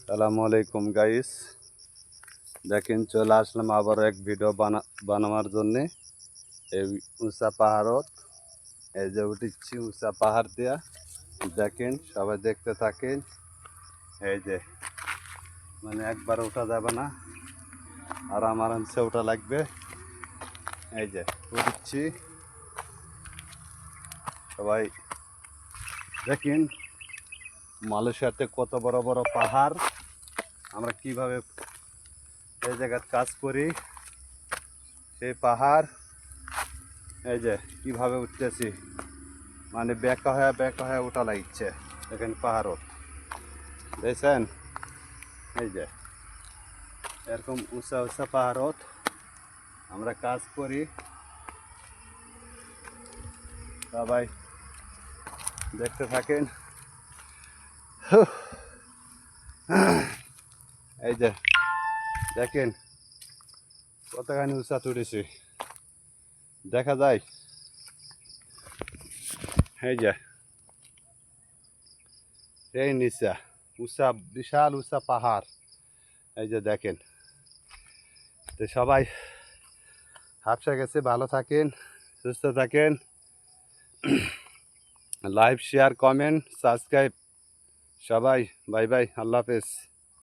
সালামু আলাইকুম গাইস, দেখেন চলে আসলাম আবার এক ভিডিও বানানোর জন্যে। এই উঁচা পাহাড়ত এই যে উঠেছি উঁচা পাহাড় দিয়া, দেখেন সবাই দেখতে থাকেন। এই যে মানে একবার ওঠা যাবে না, আরামসে ওঠা লাগবে। এই যে উঠছি, সবাই দেখেন মালয়েশিয়াতে কত বড় বড় পাহাড়। আমরা কিভাবে এই জায়গায় কাজ করি, সেই পাহাড় এই যে কিভাবে উঠতেছি, মানে বেঁকা হয়ে ওঠা লাগছে। দেখেন পাহাড়ত দেখছেন, এই যে এরকম উঁচা উঁচা পাহাড়ত আমরা কাজ করি। সবাই দেখতে থাকেন। এই যে দেখেন কতখানি উঁচা তুলেছি, দেখা যায়। এই যে এই নিচা উঁচা, বিশাল উঁচা পাহাড়। এই যে দেখেন, তো সবাই হাফসা গেছে, ভালো থাকেন, সুস্থ থাকেন। লাইক, শেয়ার, কমেন্ট, সাবস্ক্রাইব সবাই। বাই বাই, আল্লাহ হাফেজ।